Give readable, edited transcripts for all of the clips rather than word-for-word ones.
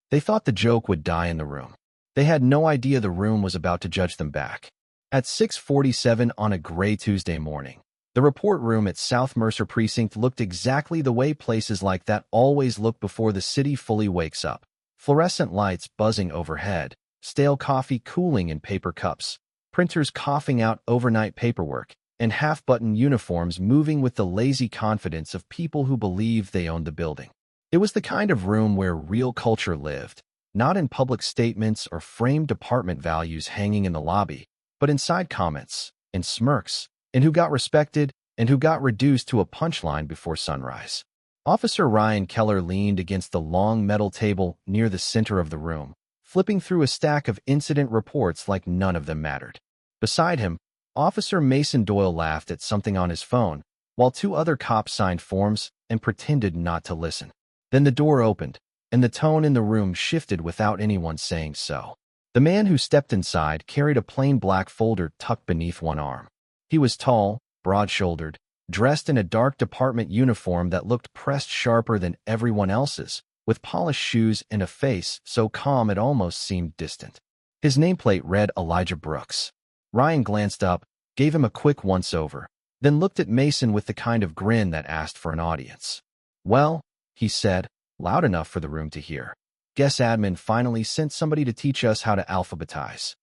They thought the joke would die in the room. They had no idea the room was about to judge them back. At 6:47 on a gray Tuesday morning, the report room at South Mercer Precinct looked exactly the way places like that always look before the city fully wakes up. Fluorescent lights buzzing overhead, stale coffee cooling in paper cups, printers coughing out overnight paperwork, and half-button uniforms moving with the lazy confidence of people who believe they own the building. It was the kind of room where real culture lived, not in public statements or framed department values hanging in the lobby, but inside comments, in smirks, in who got respected and who got reduced to a punchline before sunrise. Officer Ryan Keller leaned against the long metal table near the center of the room, flipping through a stack of incident reports like none of them mattered. Beside him, Officer Mason Doyle laughed at something on his phone, while two other cops signed forms and pretended not to listen. Then the door opened, and the tone in the room shifted without anyone saying so. The man who stepped inside carried a plain black folder tucked beneath one arm. He was tall, broad-shouldered, dressed in a dark department uniform that looked pressed sharper than everyone else's, with polished shoes and a face so calm it almost seemed distant. His nameplate read Elijah Brooks. Ryan glanced up, gave him a quick once-over, then looked at Mason with the kind of grin that asked for an audience. "Well," he said, loud enough for the room to hear, "guess admin finally sent somebody to teach us how to alphabetize."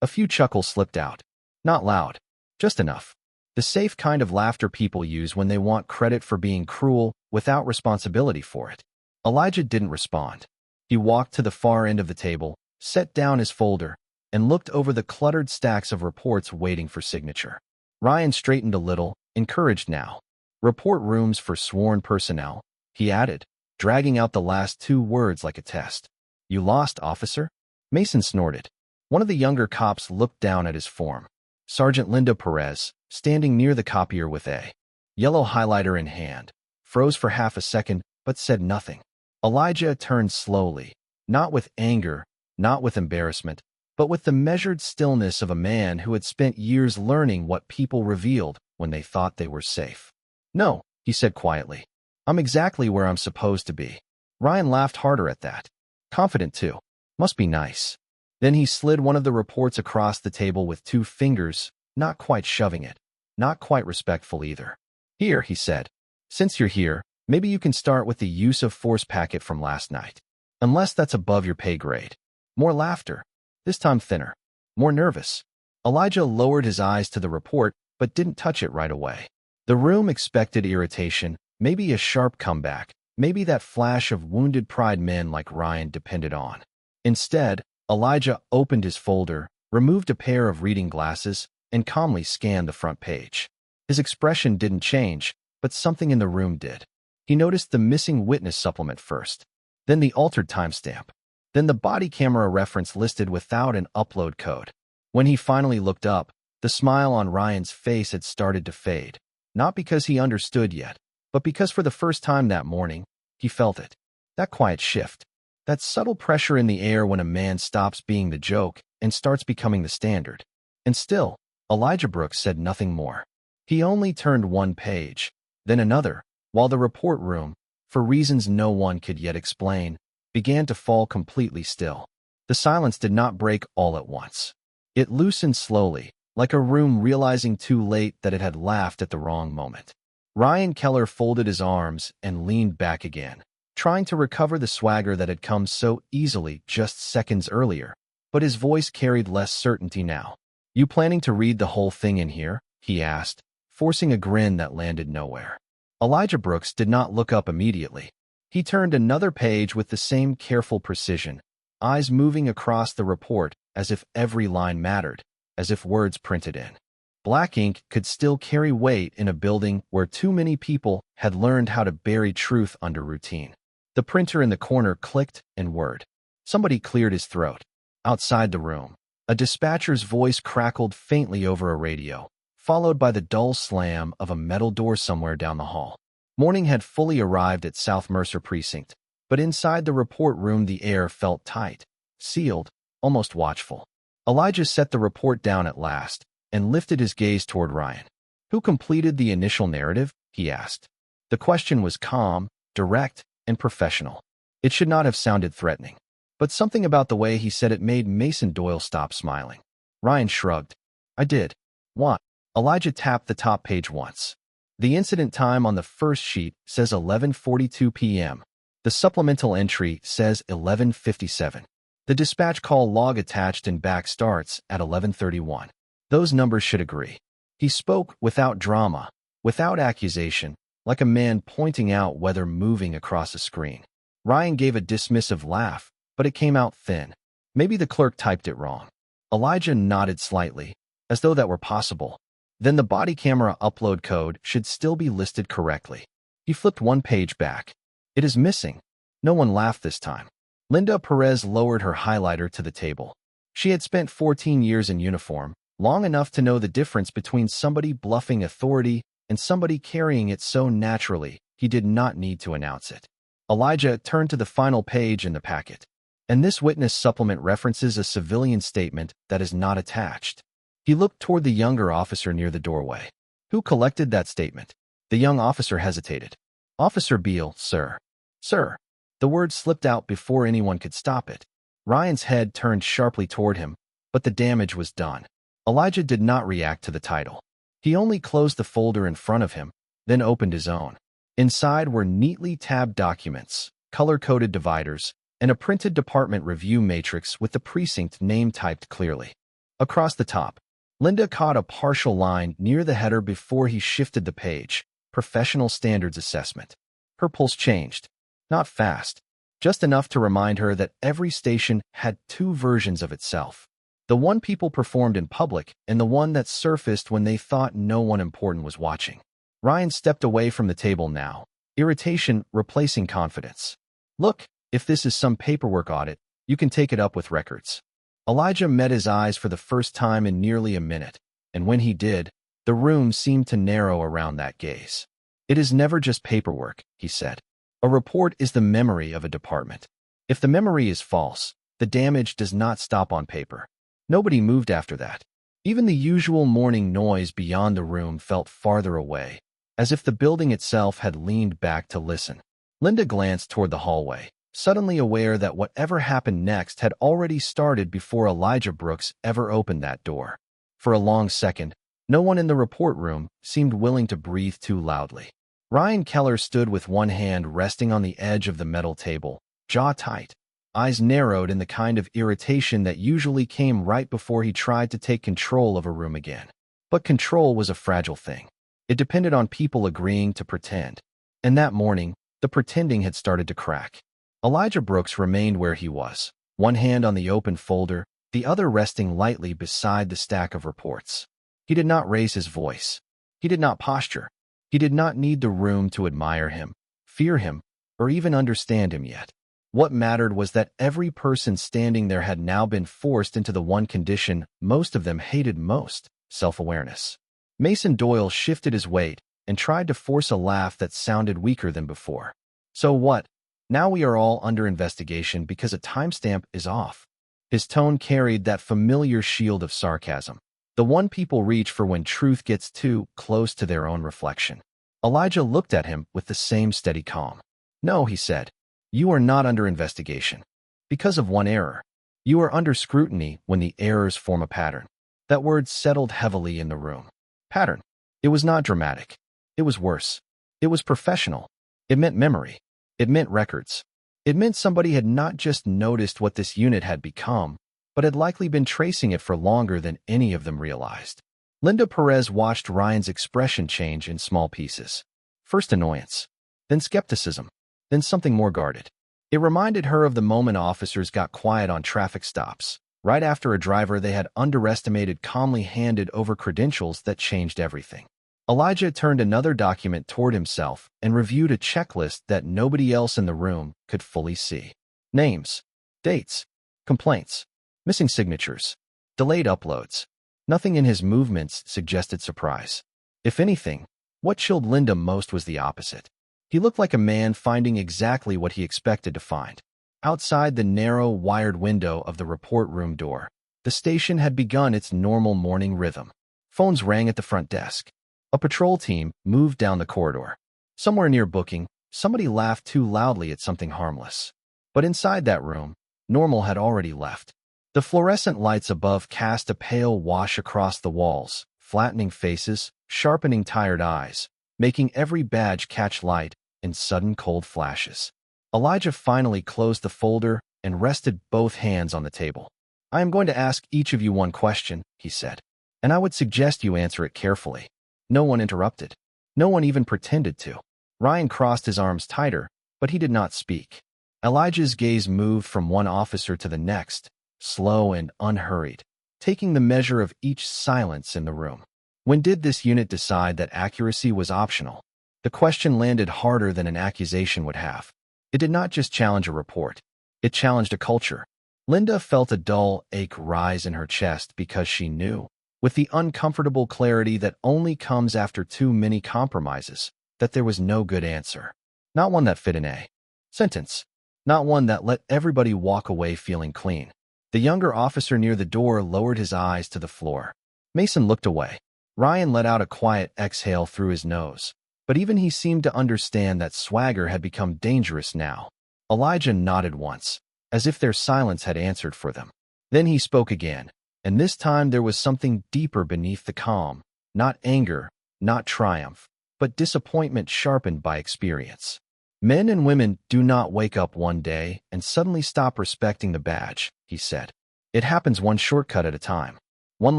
A few chuckles slipped out. Not loud, just enough. The safe kind of laughter people use when they want credit for being cruel without responsibility for it. Elijah didn't respond. He walked to the far end of the table, set down his folder, and looked over the cluttered stacks of reports waiting for signature. Ryan straightened a little, encouraged now. "Report rooms for sworn personnel," he added, dragging out the last two words like a test. "You lost, officer?" Mason snorted. One of the younger cops looked down at his form. Sergeant Linda Perez, standing near the copier with a yellow highlighter in hand, froze for half a second but said nothing. Elijah turned slowly, not with anger, not with embarrassment, but with the measured stillness of a man who had spent years learning what people revealed when they thought they were safe. "No," he said quietly. "I'm exactly where I'm supposed to be." Ryan laughed harder at that. Confident, too. Must be nice. Then he slid one of the reports across the table with two fingers, not quite shoving it, not quite respectful either. "Here," he said. "Since you're here, maybe you can start with the use of force packet from last night. Unless that's above your pay grade." More laughter. This time thinner. More nervous. Elijah lowered his eyes to the report, but didn't touch it right away. The room expected irritation, maybe a sharp comeback, maybe that flash of wounded pride men like Ryan depended on. Instead, Elijah opened his folder, removed a pair of reading glasses, and calmly scanned the front page. His expression didn't change, but something in the room did. He noticed the missing witness supplement first, then the altered timestamp, then the body camera reference listed without an upload code. When he finally looked up, the smile on Ryan's face had started to fade, not because he understood yet, but because for the first time that morning, he felt it. That quiet shift. That subtle pressure in the air when a man stops being the joke and starts becoming the standard. And still, Elijah Brooks said nothing more. He only turned one page, then another, while the report room, for reasons no one could yet explain, began to fall completely still. The silence did not break all at once. It loosened slowly, like a room realizing too late that it had laughed at the wrong moment. Ryan Keller folded his arms and leaned back again, trying to recover the swagger that had come so easily just seconds earlier, but his voice carried less certainty now. "You planning to read the whole thing in here?" he asked, forcing a grin that landed nowhere. Elijah Brooks did not look up immediately. He turned another page with the same careful precision, eyes moving across the report as if every line mattered, as if words printed in black ink could still carry weight in a building where too many people had learned how to bury truth under routine. The printer in the corner clicked and whirred. Somebody cleared his throat. Outside the room, a dispatcher's voice crackled faintly over a radio, followed by the dull slam of a metal door somewhere down the hall. Morning had fully arrived at South Mercer Precinct, but inside the report room the air felt tight, sealed, almost watchful. Elijah set the report down at last and lifted his gaze toward Ryan. "Who completed the initial narrative?" he asked. The question was calm, direct, and professional. It should not have sounded threatening. but something about the way he said it made Mason Doyle stop smiling. Ryan shrugged. I did. What? Elijah tapped the top page once. The incident time on the first sheet says 11:42 p.m. The supplemental entry says 11:57. The dispatch call log attached in back starts at 11:31. Those numbers should agree. He spoke without drama, without accusation, like a man pointing out weather moving across a screen. Ryan gave a dismissive laugh, but it came out thin. Maybe the clerk typed it wrong. Elijah nodded slightly, as though that were possible. Then the body camera upload code should still be listed correctly. He flipped one page back. It is missing. No one laughed this time. Linda Perez lowered her highlighter to the table. She had spent 14 years in uniform, long enough to know the difference between somebody bluffing authority and somebody carrying it so naturally he did not need to announce it. Elijah turned to the final page in the packet. And this witness supplement references a civilian statement that is not attached. He looked toward the younger officer near the doorway. Who collected that statement? The young officer hesitated. Officer Beale, sir. Sir. The word slipped out before anyone could stop it. Ryan's head turned sharply toward him, but the damage was done. Elijah did not react to the title. He only closed the folder in front of him, then opened his own. Inside were neatly tabbed documents, color-coded dividers, and a printed department review matrix with the precinct name typed clearly. Across the top, Linda caught a partial line near the header before he shifted the page, Professional Standards Assessment. Her pulse changed. Not fast, just enough to remind her that every station had two versions of itself. The one people performed in public and the one that surfaced when they thought no one important was watching. Ryan stepped away from the table now, irritation replacing confidence. Look, if this is some paperwork audit, you can take it up with records. Elijah met his eyes for the first time in nearly a minute, and when he did, the room seemed to narrow around that gaze. It is never just paperwork, he said. A report is the memory of a department. If the memory is false, the damage does not stop on paper. Nobody moved after that. Even the usual morning noise beyond the room felt farther away, as if the building itself had leaned back to listen. Linda glanced toward the hallway, suddenly aware that whatever happened next had already started before Elijah Brooks ever opened that door. For a long second, no one in the report room seemed willing to breathe too loudly. Ryan Keller stood with one hand resting on the edge of the metal table, jaw tight, eyes narrowed in the kind of irritation that usually came right before he tried to take control of a room again. But control was a fragile thing. It depended on people agreeing to pretend. And that morning, the pretending had started to crack. Elijah Brooks remained where he was, one hand on the open folder, the other resting lightly beside the stack of reports. He did not raise his voice. He did not posture. He did not need the room to admire him, fear him, or even understand him yet. What mattered was that every person standing there had now been forced into the one condition most of them hated most, self-awareness. Mason Doyle shifted his weight and tried to force a laugh that sounded weaker than before. So what? Now we are all under investigation because a timestamp is off. His tone carried that familiar shield of sarcasm, the one people reach for when truth gets too close to their own reflection. Elijah looked at him with the same steady calm. No, he said, you are not under investigation. Because of one error. You are under scrutiny when the errors form a pattern. That word settled heavily in the room. Pattern. It was not dramatic. It was worse. It was professional. It meant memory. It meant records. It meant somebody had not just noticed what this unit had become, but had likely been tracing it for longer than any of them realized. Linda Perez watched Ryan's expression change in small pieces. First annoyance, then skepticism, then something more guarded. It reminded her of the moment officers got quiet on traffic stops, right after a driver they had underestimated calmly handed over credentials that changed everything. Elijah turned another document toward himself and reviewed a checklist that nobody else in the room could fully see. Names, dates, complaints, missing signatures, delayed uploads. Nothing in his movements suggested surprise. If anything, what chilled Linda most was the opposite. He looked like a man finding exactly what he expected to find. Outside the narrow, wired window of the report room door, the station had begun its normal morning rhythm. Phones rang at the front desk. A patrol team moved down the corridor. Somewhere near booking, somebody laughed too loudly at something harmless. But inside that room, Normal had already left. The fluorescent lights above cast a pale wash across the walls, flattening faces, sharpening tired eyes, making every badge catch light in sudden cold flashes. Elijah finally closed the folder and rested both hands on the table. "I am going to ask each of you one question," he said, "and I would suggest you answer it carefully." No one interrupted. No one even pretended to. Ryan crossed his arms tighter, but he did not speak. Elijah's gaze moved from one officer to the next, slow and unhurried, taking the measure of each silence in the room. When did this unit decide that accuracy was optional? The question landed harder than an accusation would have. It did not just challenge a report. It challenged a culture. Linda felt a dull ache rise in her chest because she knew, with the uncomfortable clarity that only comes after too many compromises, that there was no good answer. Not one that fit in a sentence. Not one that let everybody walk away feeling clean. The younger officer near the door lowered his eyes to the floor. Mason looked away. Ryan let out a quiet exhale through his nose, but even he seemed to understand that swagger had become dangerous now. Elijah nodded once, as if their silence had answered for them. Then he spoke again, and this time there was something deeper beneath the calm, not anger, not triumph, but disappointment sharpened by experience. "Men and women do not wake up one day and suddenly stop respecting the badge," he said. "It happens one shortcut at a time. One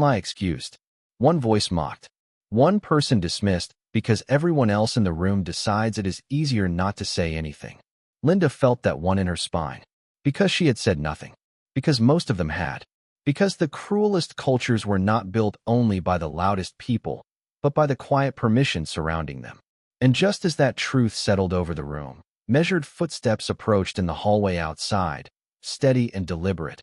lie excused. One voice mocked. One person dismissed because everyone else in the room decides it is easier not to say anything." Linda felt that one in her spine. Because she had said nothing. Because most of them had. Because the cruelest cultures were not built only by the loudest people, but by the quiet permission surrounding them. And just as that truth settled over the room, measured footsteps approached in the hallway outside, steady and deliberate,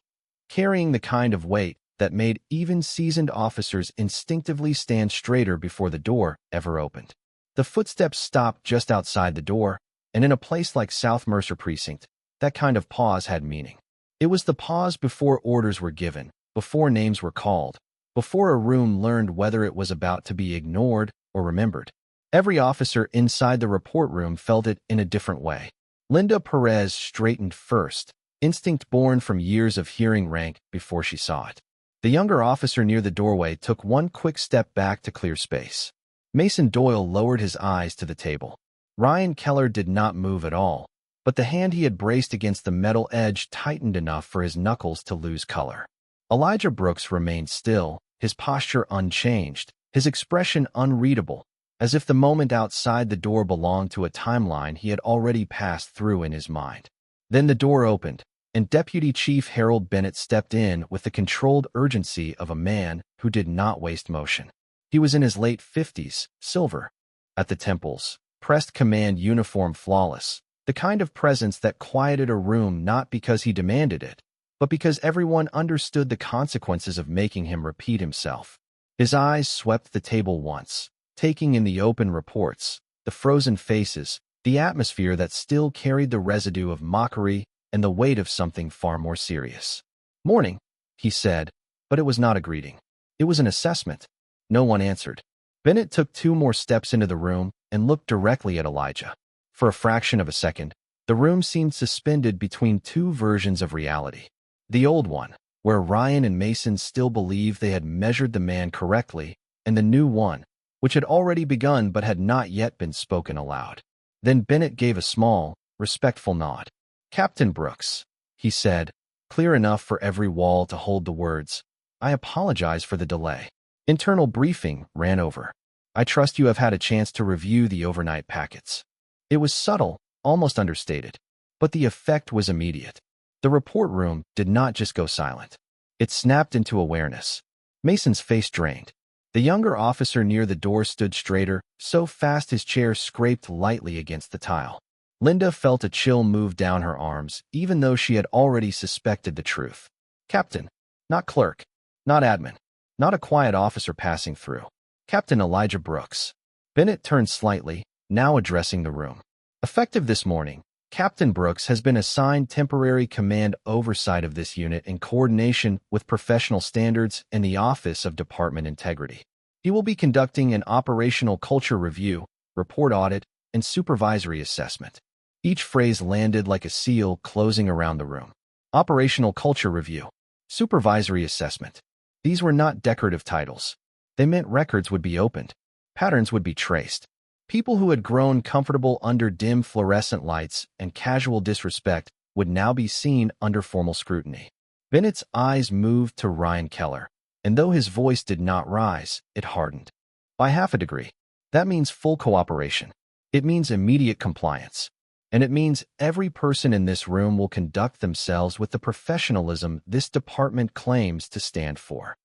carrying the kind of weight that made even seasoned officers instinctively stand straighter before the door ever opened. The footsteps stopped just outside the door, and in a place like South Mercer Precinct, that kind of pause had meaning. It was the pause before orders were given, before names were called, before a room learned whether it was about to be ignored or remembered. Every officer inside the report room felt it in a different way. Linda Perez straightened first, instinct born from years of hearing rank before she saw it. The younger officer near the doorway took one quick step back to clear space. Mason Doyle lowered his eyes to the table. Ryan Keller did not move at all, but the hand he had braced against the metal edge tightened enough for his knuckles to lose color. Elijah Brooks remained still, his posture unchanged, his expression unreadable, as if the moment outside the door belonged to a timeline he had already passed through in his mind. Then the door opened, and Deputy Chief Harold Bennett stepped in with the controlled urgency of a man who did not waste motion. He was in his late 50s, silver at the temples, pressed command uniform flawless, the kind of presence that quieted a room not because he demanded it, but because everyone understood the consequences of making him repeat himself. His eyes swept the table once, taking in the open reports, the frozen faces, the atmosphere that still carried the residue of mockery and the weight of something far more serious. "Morning," he said, but it was not a greeting. It was an assessment. No one answered. Bennett took 2 more steps into the room and looked directly at Elijah. For a fraction of a second, the room seemed suspended between 2 versions of reality. The old one, where Ryan and Mason still believed they had measured the man correctly, and the new one, which had already begun but had not yet been spoken aloud. Then Bennett gave a small, respectful nod. "Captain Brooks," he said, clear enough for every wall to hold the words, "I apologize for the delay. Internal briefing ran over. I trust you have had a chance to review the overnight packets." It was subtle, almost understated, but the effect was immediate. The report room did not just go silent. It snapped into awareness. Mason's face drained. The younger officer near the door stood straighter, so fast his chair scraped lightly against the tile. Linda felt a chill move down her arms, even though she had already suspected the truth. Captain, not clerk, not admin, not a quiet officer passing through. Captain Elijah Brooks. Bennett turned slightly, now addressing the room. Effective this morning, Captain Brooks has been assigned temporary command oversight of this unit in coordination with professional standards and the Office of Department Integrity. He will be conducting an operational culture review, report audit, and supervisory assessment. Each phrase landed like a seal closing around the room. Operational culture review. Supervisory assessment. These were not decorative titles. They meant records would be opened. Patterns would be traced. People who had grown comfortable under dim fluorescent lights and casual disrespect would now be seen under formal scrutiny. Bennett's eyes moved to Ryan Keller, and though his voice did not rise, it hardened. By half a degree. That means full cooperation. It means immediate compliance. And it means every person in this room will conduct themselves with the professionalism this department claims to stand for.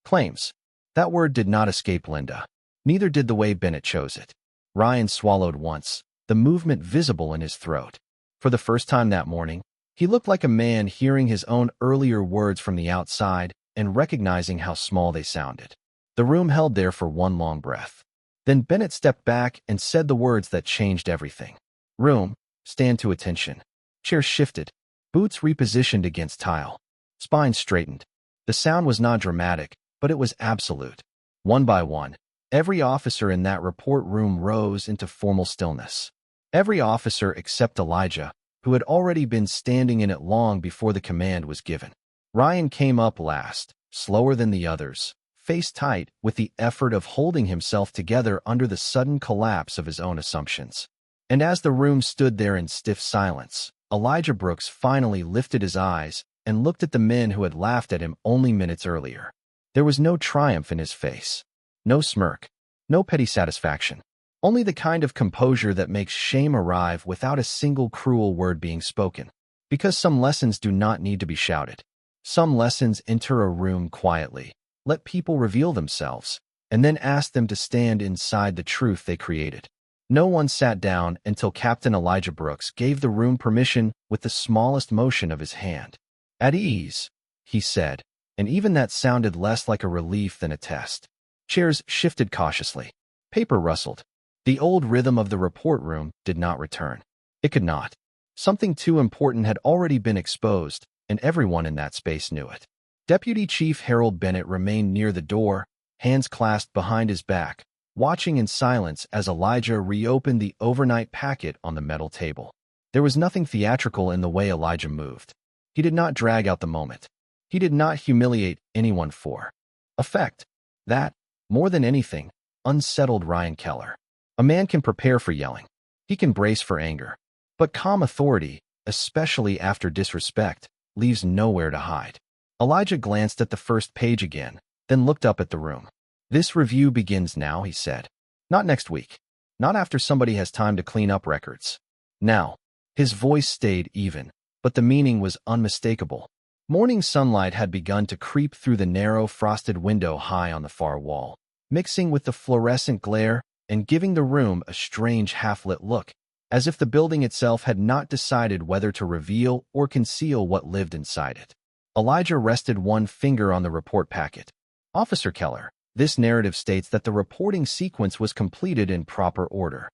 Claims. That word did not escape Linda. Neither did the way Bennett chose it. Ryan swallowed once, the movement visible in his throat. For the first time that morning, he looked like a man hearing his own earlier words from the outside and recognizing how small they sounded. The room held there for one long breath. Then Bennett stepped back and said the words that changed everything. Room, stand to attention. Chairs shifted. Boots repositioned against tile. Spines straightened. The sound was not dramatic, but it was absolute. One by one, every officer in that report room rose into formal stillness. Every officer except Elijah, who had already been standing in it long before the command was given. Ryan came up last, slower than the others, face tight with the effort of holding himself together under the sudden collapse of his own assumptions. And as the room stood there in stiff silence, Elijah Brooks finally lifted his eyes and looked at the men who had laughed at him only minutes earlier. There was no triumph in his face, no smirk, no petty satisfaction. Only the kind of composure that makes shame arrive without a single cruel word being spoken. Because some lessons do not need to be shouted. Some lessons enter a room quietly, let people reveal themselves, and then ask them to stand inside the truth they created. No one sat down until Captain Elijah Brooks gave the room permission with the smallest motion of his hand. At ease, he said, and even that sounded less like a relief than a test. Chairs shifted cautiously. Paper rustled. The old rhythm of the report room did not return. It could not. Something too important had already been exposed, and everyone in that space knew it. Deputy Chief Harold Bennett remained near the door, hands clasped behind his back, watching in silence as Elijah reopened the overnight packet on the metal table. There was nothing theatrical in the way Elijah moved. He did not drag out the moment. He did not humiliate anyone for effect. That, more than anything, unsettled Ryan Keller. A man can prepare for yelling. He can brace for anger. But calm authority, especially after disrespect, leaves nowhere to hide. Elijah glanced at the first page again, then looked up at the room. This review begins now, he said. Not next week. Not after somebody has time to clean up records. Now. His voice stayed even, but the meaning was unmistakable. Morning sunlight had begun to creep through the narrow frosted window high on the far wall, mixing with the fluorescent glare and giving the room a strange half-lit look, as if the building itself had not decided whether to reveal or conceal what lived inside it. Elijah rested one finger on the report packet. Officer Keller, this narrative states that the reporting sequence was completed in proper order.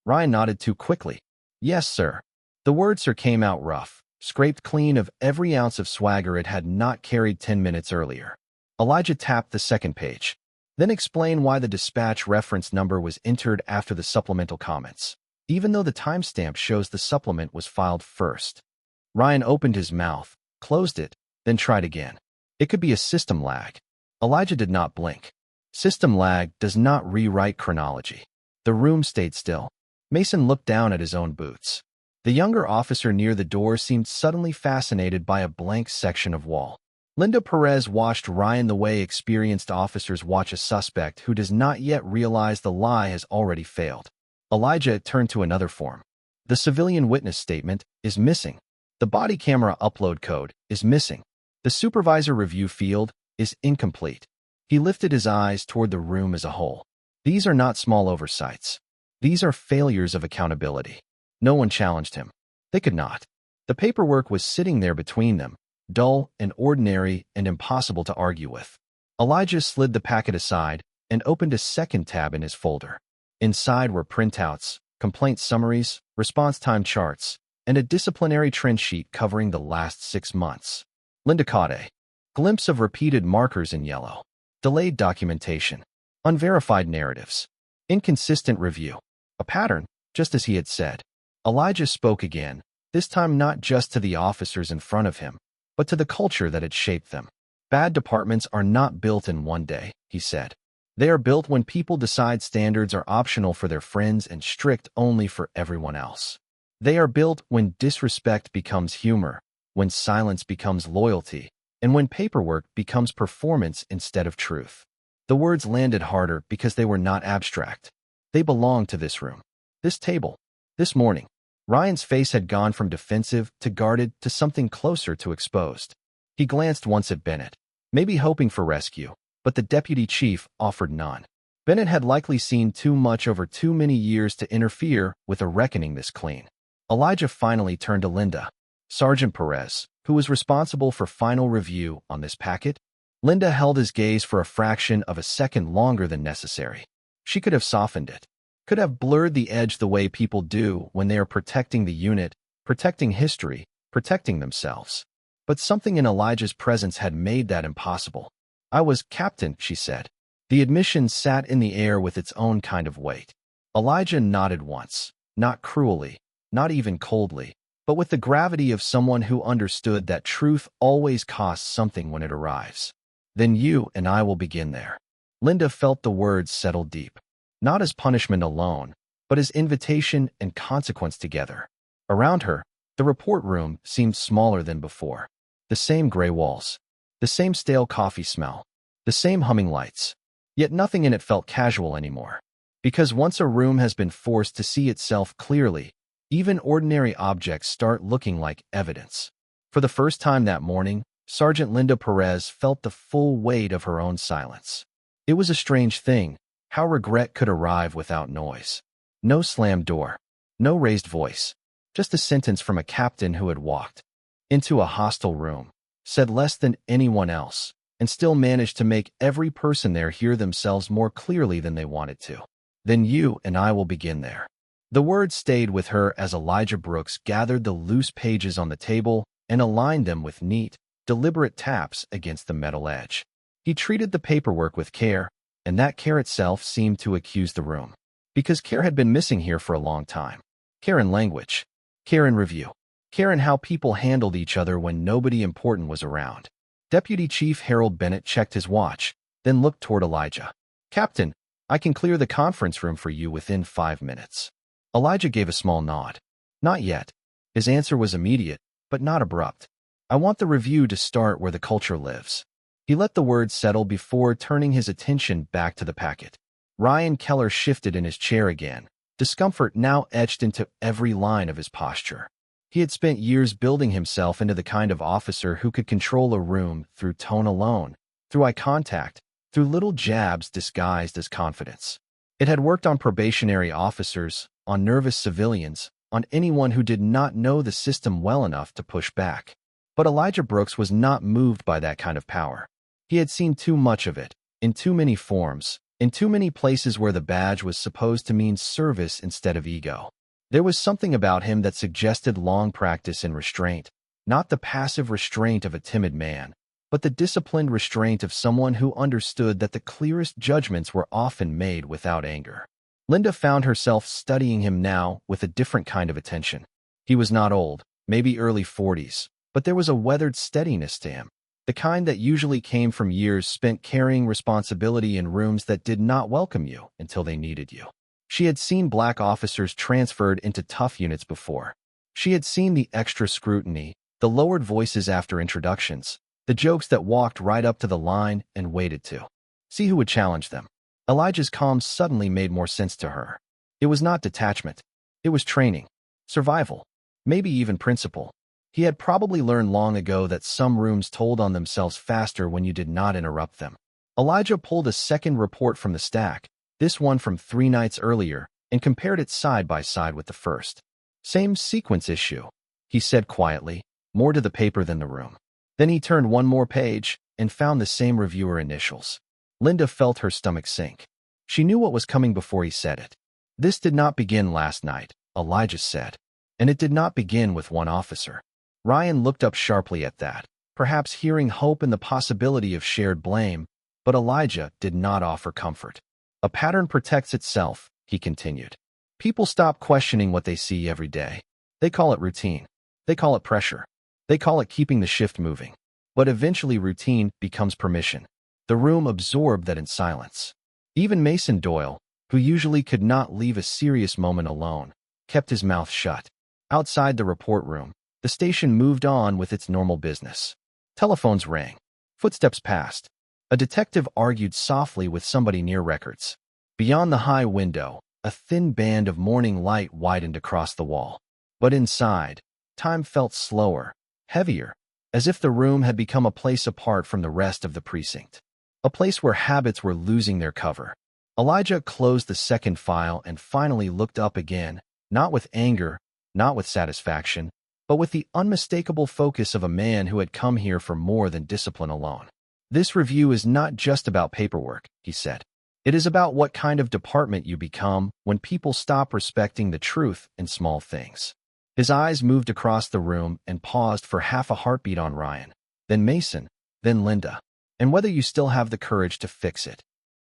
Ryan nodded too quickly. Yes, sir. The word sir came out rough, scraped clean of every ounce of swagger it had not carried 10 minutes earlier. Elijah tapped the second page. Then explain why the dispatch reference number was entered after the supplemental comments, even though the timestamp shows the supplement was filed first. Ryan opened his mouth, closed it, then tried again. It could be a system lag. Elijah did not blink. System lag does not rewrite chronology. The room stayed still. Mason looked down at his own boots. The younger officer near the door seemed suddenly fascinated by a blank section of wall. Linda Perez watched Ryan the way experienced officers watch a suspect who does not yet realize the lie has already failed. Elijah turned to another form. The civilian witness statement is missing. The body camera upload code is missing. The supervisor review field is incomplete. He lifted his eyes toward the room as a whole. These are not small oversights. These are failures of accountability. No one challenged him. They could not. The paperwork was sitting there between them, dull and ordinary and impossible to argue with. Elijah slid the packet aside and opened a second tab in his folder. Inside were printouts, complaint summaries, response time charts, and a disciplinary trend sheet covering the last 6 months. Linda caught a glimpse of repeated markers in yellow. Delayed documentation. Unverified narratives. Inconsistent review. A pattern, just as he had said. Elijah spoke again, this time not just to the officers in front of him, but to the culture that had shaped them. Bad departments are not built in one day, he said. They are built when people decide standards are optional for their friends and strict only for everyone else. They are built when disrespect becomes humor, when silence becomes loyalty, and when paperwork becomes performance instead of truth. The words landed harder because they were not abstract. They belonged to this room, this table, this morning. Ryan's face had gone from defensive to guarded to something closer to exposed. He glanced once at Bennett, maybe hoping for rescue, but the deputy chief offered none. Bennett had likely seen too much over too many years to interfere with a reckoning this clean. Elijah finally turned to Linda, Sergeant Perez, who was responsible for final review on this packet. Linda held his gaze for a fraction of a second longer than necessary. She could have softened it, could have blurred the edge the way people do when they are protecting the unit, protecting history, protecting themselves. But something in Elijah's presence had made that impossible. "I was captain," she said. The admission sat in the air with its own kind of weight. Elijah nodded once, not cruelly, not even coldly, but with the gravity of someone who understood that truth always costs something when it arrives. "Then you and I will begin there." Linda felt the words settle deep, not as punishment alone, but as invitation and consequence together. Around her, the report room seemed smaller than before. The same gray walls, the same stale coffee smell, the same humming lights. Yet nothing in it felt casual anymore. Because once a room has been forced to see itself clearly, even ordinary objects start looking like evidence. For the first time that morning, Sergeant Linda Perez felt the full weight of her own silence. It was a strange thing, how regret could arrive without noise. No slammed door, no raised voice, just a sentence from a captain who had walked into a hostile room, said less than anyone else, and still managed to make every person there hear themselves more clearly than they wanted to. "Then you and I will begin there." The words stayed with her as Elijah Brooks gathered the loose pages on the table and aligned them with neat, deliberate taps against the metal edge. He treated the paperwork with care, and that care itself seemed to accuse the room. Because care had been missing here for a long time. Care in language, care in review, care in how people handled each other when nobody important was around. Deputy Chief Harold Bennett checked his watch, then looked toward Elijah. "Captain, I can clear the conference room for you within 5 minutes." Elijah gave a small nod. "Not yet." His answer was immediate, but not abrupt. "I want the review to start where the culture lives." He let the words settle before turning his attention back to the packet. Ryan Keller shifted in his chair again, discomfort now etched into every line of his posture. He had spent years building himself into the kind of officer who could control a room through tone alone, through eye contact, through little jabs disguised as confidence. It had worked on probationary officers, on nervous civilians, on anyone who did not know the system well enough to push back. But Elijah Brooks was not moved by that kind of power. He had seen too much of it, in too many forms, in too many places where the badge was supposed to mean service instead of ego. There was something about him that suggested long practice in restraint, not the passive restraint of a timid man, but the disciplined restraint of someone who understood that the clearest judgments were often made without anger. Linda found herself studying him now with a different kind of attention. He was not old, maybe early 40s, but there was a weathered steadiness to him, the kind that usually came from years spent carrying responsibility in rooms that did not welcome you until they needed you. She had seen black officers transferred into tough units before. She had seen the extra scrutiny, the lowered voices after introductions, the jokes that walked right up to the line and waited to see who would challenge them. Elijah's calm suddenly made more sense to her. It was not detachment. It was training, survival, maybe even principle. He had probably learned long ago that some rooms told on themselves faster when you did not interrupt them. Elijah pulled a second report from the stack, this one from 3 nights earlier, and compared it side by side with the first. "Same sequence issue," he said quietly, more to the paper than the room. Then he turned one more page and found the same reviewer initials. Linda felt her stomach sink. She knew what was coming before he said it. "This did not begin last night," Elijah said. "And it did not begin with one officer." Ryan looked up sharply at that, perhaps hearing hope in the possibility of shared blame, but Elijah did not offer comfort. "A pattern protects itself," he continued. "People stop questioning what they see every day. They call it routine. They call it pressure. They call it keeping the shift moving. But eventually routine becomes permission. The room absorbed that in silence. Even Mason Doyle, who usually could not leave a serious moment alone, kept his mouth shut. Outside the report room, the station moved on with its normal business. Telephones rang. Footsteps passed. A detective argued softly with somebody near records. Beyond the high window, a thin band of morning light widened across the wall. But inside, time felt slower, heavier, as if the room had become a place apart from the rest of the precinct. A place where habits were losing their cover. Elijah closed the second file and finally looked up again, not with anger, not with satisfaction, but with the unmistakable focus of a man who had come here for more than discipline alone. This review is not just about paperwork, he said. It is about what kind of department you become when people stop respecting the truth in small things. His eyes moved across the room and paused for half a heartbeat on Ryan, then Mason, then Linda, and whether you still have the courage to fix it.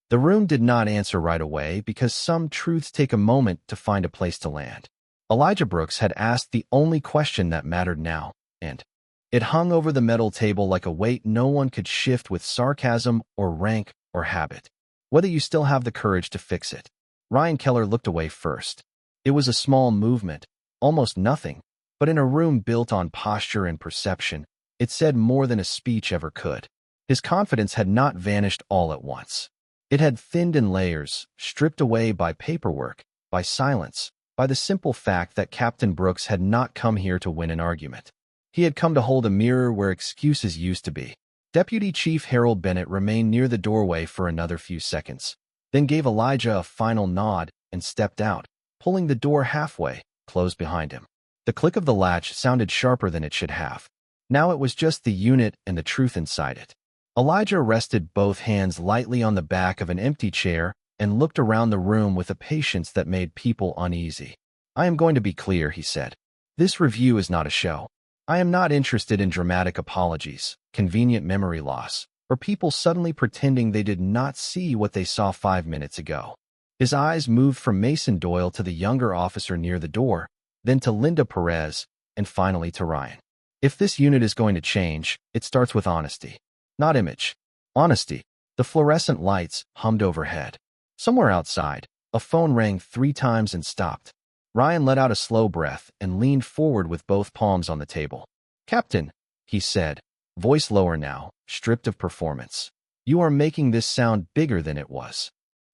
The room did not answer right away because some truths take a moment to find a place to land. Elijah Brooks had asked the only question that mattered now, and it hung over the metal table like a weight no one could shift with sarcasm or rank or habit. Whether you still have the courage to fix it. Ryan Keller looked away first. It was a small movement, almost nothing, but in a room built on posture and perception, it said more than a speech ever could. His confidence had not vanished all at once. It had thinned in layers, stripped away by paperwork, by silence, by the simple fact that Captain Brooks had not come here to win an argument. He had come to hold a mirror where excuses used to be. Deputy Chief Harold Bennett remained near the doorway for another few seconds, then gave Elijah a final nod and stepped out, pulling the door halfway, closed behind him. The click of the latch sounded sharper than it should have. Now it was just the unit and the truth inside it. Elijah rested both hands lightly on the back of an empty chair and looked around the room with a patience that made people uneasy. I am going to be clear, he said. This review is not a show. I am not interested in dramatic apologies, convenient memory loss, or people suddenly pretending they did not see what they saw 5 minutes ago. His eyes moved from Mason Doyle to the younger officer near the door, then to Linda Perez, and finally to Ryan. If this unit is going to change, it starts with honesty. Not image. Honesty. The fluorescent lights hummed overhead. Somewhere outside, a phone rang 3 times and stopped. Ryan let out a slow breath and leaned forward with both palms on the table. Captain, he said, voice lower now, stripped of performance. You are making this sound bigger than it was.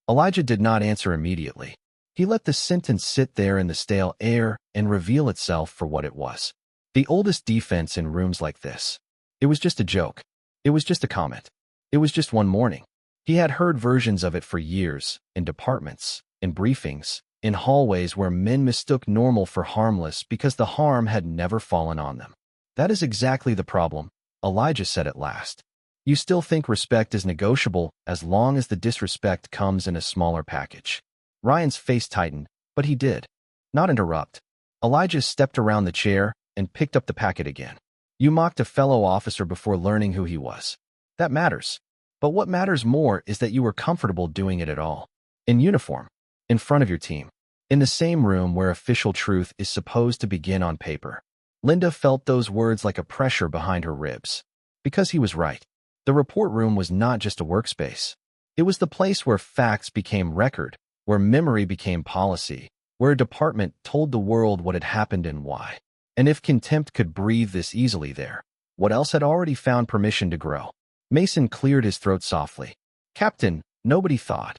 Elijah did not answer immediately. He let the sentence sit there in the stale air and reveal itself for what it was. The oldest defense in rooms like this. It was just a joke. It was just a comment. It was just one morning. He had heard versions of it for years, in departments, in briefings, in hallways where men mistook normal for harmless because the harm had never fallen on them. That is exactly the problem, Elijah said at last. You still think respect is negotiable as long as the disrespect comes in a smaller package. Ryan's face tightened, but he did not interrupt. Elijah stepped around the chair and picked up the packet again. You mocked a fellow officer before learning who he was. That matters. But what matters more is that you were comfortable doing it at all. In uniform. In front of your team. In the same room where official truth is supposed to begin on paper. Linda felt those words like a pressure behind her ribs. Because he was right. The report room was not just a workspace. It was the place where facts became record, where memory became policy, where a department told the world what had happened and why. And if contempt could breathe this easily there, what else had already found permission to grow? Mason cleared his throat softly. Captain, nobody thought.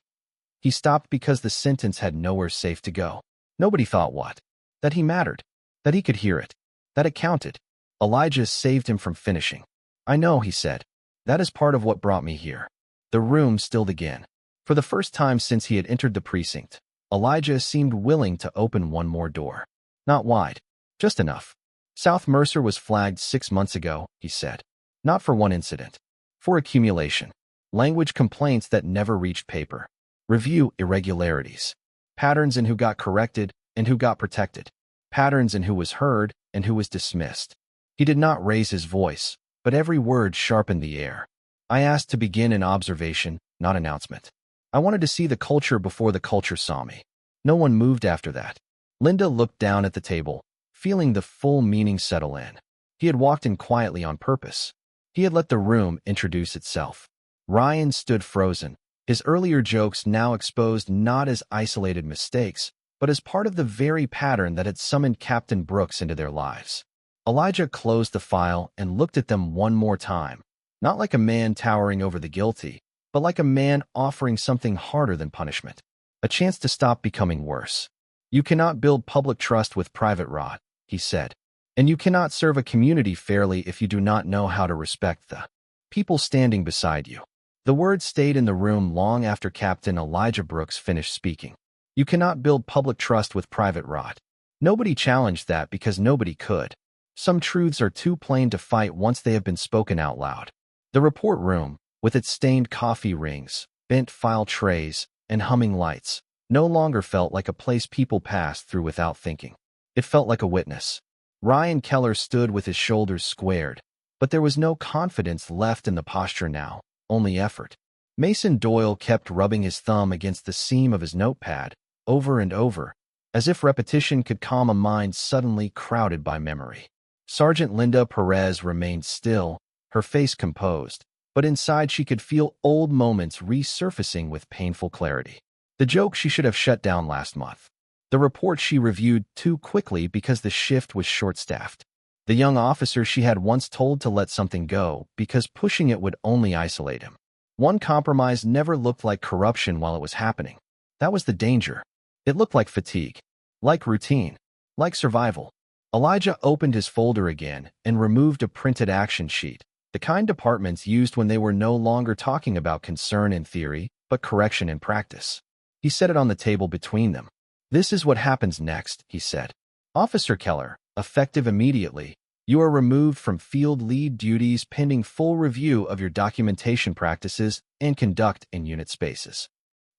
He stopped because the sentence had nowhere safe to go. Nobody thought what? That he mattered. That he could hear it. That it counted. Elijah saved him from finishing. I know, he said. That is part of what brought me here. The room stilled again. For the first time since he had entered the precinct, Elijah seemed willing to open one more door. Not wide. Just enough. South Mercer was flagged 6 months ago, he said. Not for one incident. For accumulation. Language complaints that never reached paper. Review irregularities. Patterns in who got corrected and who got protected. Patterns in who was heard and who was dismissed. He did not raise his voice, but every word sharpened the air. I asked to begin an observation, not announcement. I wanted to see the culture before the culture saw me. No one moved after that. Linda looked down at the table, feeling the full meaning settle in. He had walked in quietly on purpose. He had let the room introduce itself. Ryan stood frozen, his earlier jokes now exposed not as isolated mistakes, but as part of the very pattern that had summoned Captain Brooks into their lives. Elijah closed the file and looked at them one more time, not like a man towering over the guilty, but like a man offering something harder than punishment, a chance to stop becoming worse. You cannot build public trust with private rot, he said, and you cannot serve a community fairly if you do not know how to respect the people standing beside you. The words stayed in the room long after Captain Elijah Brooks finished speaking. You cannot build public trust with private rot. Nobody challenged that because nobody could. Some truths are too plain to fight once they have been spoken out loud. The report room, with its stained coffee rings, bent file trays, and humming lights, no longer felt like a place people passed through without thinking. It felt like a witness. Ryan Keller stood with his shoulders squared, but there was no confidence left in the posture now, only effort. Mason Doyle kept rubbing his thumb against the seam of his notepad, over and over, as if repetition could calm a mind suddenly crowded by memory. Sergeant Linda Perez remained still, her face composed, but inside she could feel old moments resurfacing with painful clarity. The joke she should have shut down last month. The report she reviewed too quickly because the shift was short-staffed. The young officer she had once told to let something go because pushing it would only isolate him. One compromise never looked like corruption while it was happening. That was the danger. It looked like fatigue, like routine, like survival. Elijah opened his folder again and removed a printed action sheet, the kind departments used when they were no longer talking about concern in theory, but correction in practice. He set it on the table between them. This is what happens next, he said. Officer Keller, effective immediately, you are removed from field lead duties pending full review of your documentation practices and conduct in unit spaces.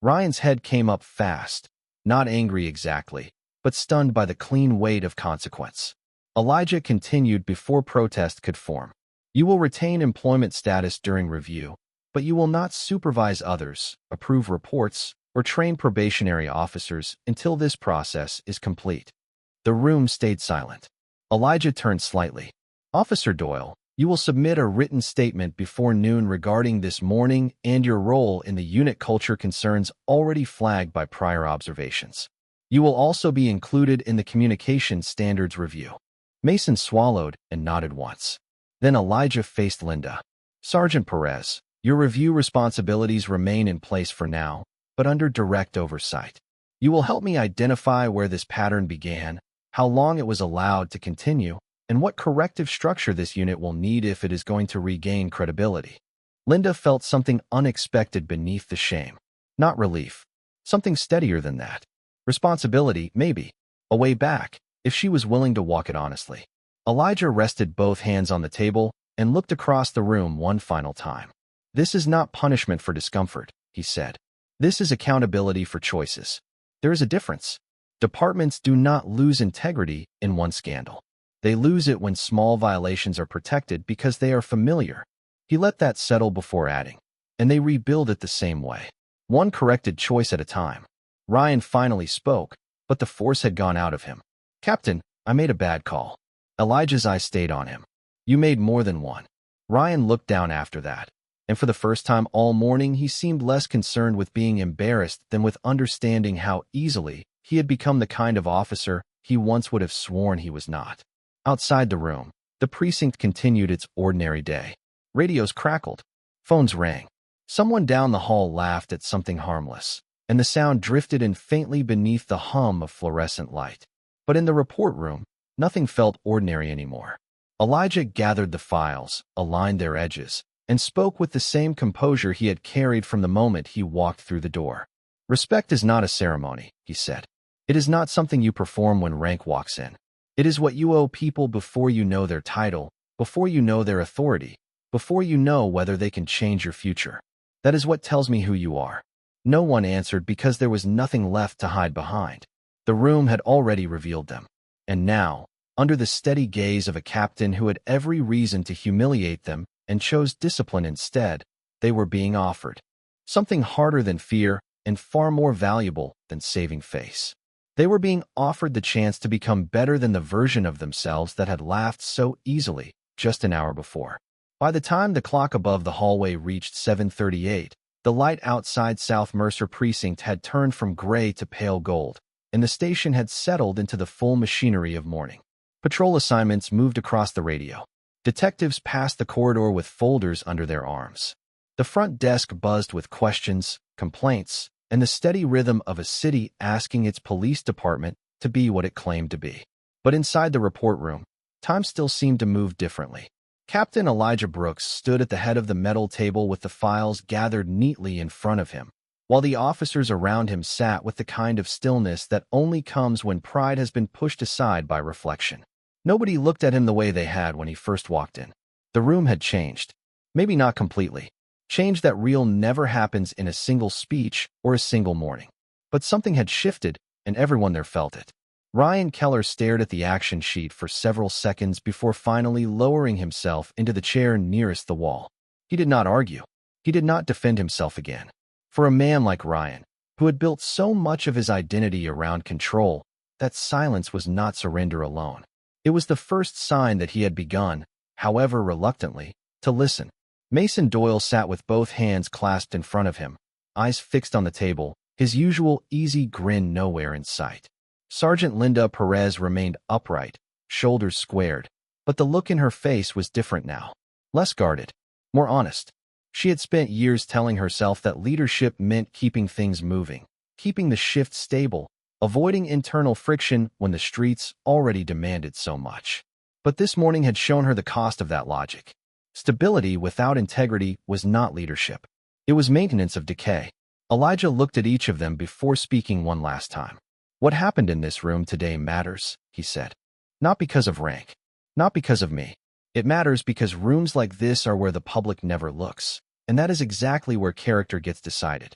Ryan's head came up fast, not angry exactly, but stunned by the clean weight of consequence. Elijah continued before protest could form. You will retain employment status during review, but you will not supervise others, approve reports, or train probationary officers until this process is complete. The room stayed silent. Elijah turned slightly. Officer Doyle, you will submit a written statement before noon regarding this morning and your role in the unit culture concerns already flagged by prior observations. You will also be included in the communication standards review. Mason swallowed and nodded once. Then Elijah faced Linda. Sergeant Perez, your review responsibilities remain in place for now, but under direct oversight. You will help me identify where this pattern began, how long it was allowed to continue, and what corrective structure this unit will need if it is going to regain credibility. Linda felt something unexpected beneath the shame. Not relief. Something steadier than that. Responsibility, maybe. A way back, if she was willing to walk it honestly. Elijah rested both hands on the table and looked across the room one final time. This is not punishment for discomfort, he said. This is accountability for choices. There is a difference. Departments do not lose integrity in one scandal. They lose it when small violations are protected because they are familiar. He let that settle before adding. And they rebuild it the same way. One corrected choice at a time. Ryan finally spoke, but the force had gone out of him. Captain, I made a bad call. Elijah's eyes stayed on him. You made more than one. Ryan looked down after that, and for the first time all morning he seemed less concerned with being embarrassed than with understanding how easily he had become the kind of officer he once would have sworn he was not. Outside the room, the precinct continued its ordinary day. Radios crackled. Phones rang. Someone down the hall laughed at something harmless, and the sound drifted in faintly beneath the hum of fluorescent light. But in the report room, nothing felt ordinary anymore. Elijah gathered the files, aligned their edges, and spoke with the same composure he had carried from the moment he walked through the door. Respect is not a ceremony, he said. It is not something you perform when rank walks in. It is what you owe people before you know their title, before you know their authority, before you know whether they can change your future. That is what tells me who you are. No one answered because there was nothing left to hide behind. The room had already revealed them. And now, under the steady gaze of a captain who had every reason to humiliate them and chose discipline instead, they were being offered something harder than fear and far more valuable than saving face. They were being offered the chance to become better than the version of themselves that had laughed so easily just an hour before. By the time the clock above the hallway reached 7:38, the light outside South Mercer Precinct had turned from gray to pale gold, and the station had settled into the full machinery of morning. Patrol assignments moved across the radio. Detectives passed the corridor with folders under their arms. The front desk buzzed with questions, complaints, and the steady rhythm of a city asking its police department to be what it claimed to be. But inside the report room, time still seemed to move differently. Captain Elijah Brooks stood at the head of the metal table with the files gathered neatly in front of him, while the officers around him sat with the kind of stillness that only comes when pride has been pushed aside by reflection. Nobody looked at him the way they had when he first walked in. The room had changed. Maybe not completely. Change that real never happens in a single speech or a single morning. But something had shifted, and everyone there felt it. Ryan Keller stared at the action sheet for several seconds before finally lowering himself into the chair nearest the wall. He did not argue. He did not defend himself again. For a man like Ryan, who had built so much of his identity around control, that silence was not surrender alone. It was the first sign that he had begun, however reluctantly, to listen. Mason Doyle sat with both hands clasped in front of him, eyes fixed on the table, his usual easy grin nowhere in sight. Sergeant Linda Perez remained upright, shoulders squared, but the look in her face was different now. Less guarded, more honest. She had spent years telling herself that leadership meant keeping things moving, keeping the shift stable, avoiding internal friction when the streets already demanded so much. But this morning had shown her the cost of that logic. Stability without integrity was not leadership. It was maintenance of decay. Elijah looked at each of them before speaking one last time. What happened in this room today matters, he said. Not because of rank. Not because of me. It matters because rooms like this are where the public never looks, and that is exactly where character gets decided.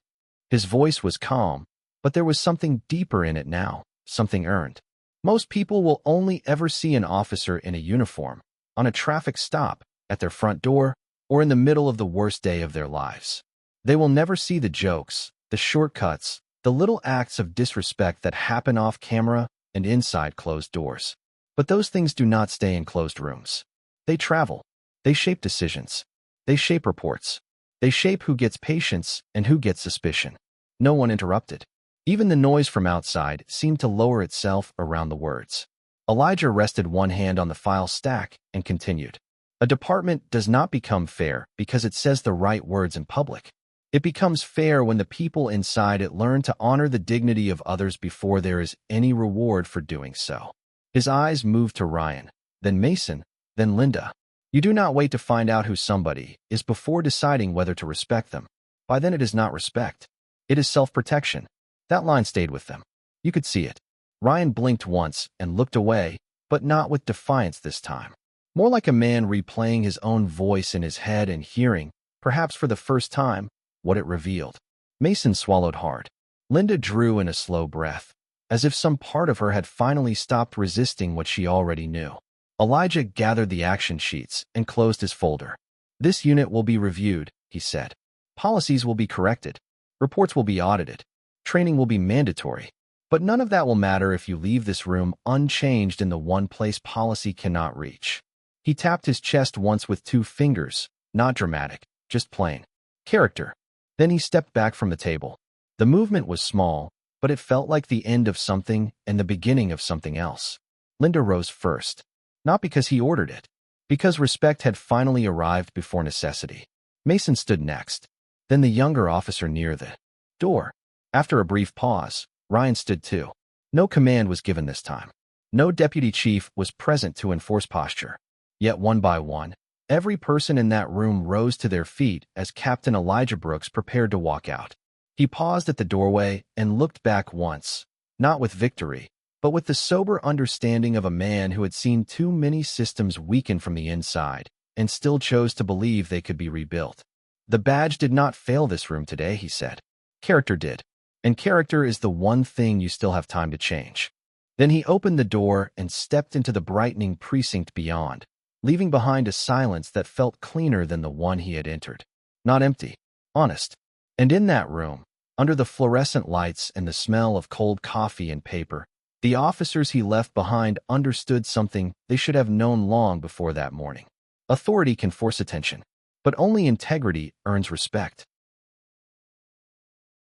His voice was calm, but there was something deeper in it now, something earned. Most people will only ever see an officer in a uniform, on a traffic stop, at their front door, or in the middle of the worst day of their lives. They will never see the jokes, the shortcuts, the little acts of disrespect that happen off camera and inside closed doors. But those things do not stay in closed rooms. They travel. They shape decisions. They shape reports. They shape who gets patience and who gets suspicion. No one interrupted. Even the noise from outside seemed to lower itself around the words. Elijah rested one hand on the file stack and continued. A department does not become fair because it says the right words in public. It becomes fair when the people inside it learn to honor the dignity of others before there is any reward for doing so. His eyes moved to Ryan, then Mason, then Linda. You do not wait to find out who somebody is before deciding whether to respect them. By then it is not respect. It is self-protection. That line stayed with them. You could see it. Ryan blinked once and looked away, but not with defiance this time. More like a man replaying his own voice in his head and hearing, perhaps for the first time, what it revealed. Mason swallowed hard. Linda drew in a slow breath, as if some part of her had finally stopped resisting what she already knew. Elijah gathered the action sheets and closed his folder. This unit will be reviewed, he said. Policies will be corrected. Reports will be audited. Training will be mandatory. But none of that will matter if you leave this room unchanged in the one place policy cannot reach. He tapped his chest once with 2 fingers, not dramatic, just plain. Character. Then he stepped back from the table. The movement was small, but it felt like the end of something and the beginning of something else. Linda rose first. Not because he ordered it. Because respect had finally arrived before necessity. Mason stood next. Then the younger officer near the door. After a brief pause, Ryan stood too. No command was given this time. No deputy chief was present to enforce posture. Yet one by one, every person in that room rose to their feet as Captain Elijah Brooks prepared to walk out. He paused at the doorway and looked back once, not with victory, but with the sober understanding of a man who had seen too many systems weaken from the inside and still chose to believe they could be rebuilt. The badge did not fail this room today, he said. Character did. And character is the one thing you still have time to change. Then he opened the door and stepped into the brightening precinct beyond, leaving behind a silence that felt cleaner than the one he had entered. Not empty, honest. And in that room, Under the fluorescent lights and the smell of cold coffee and paper, the officers he left behind understood something they should have known long before that morning. Authority can force attention, but only integrity earns respect.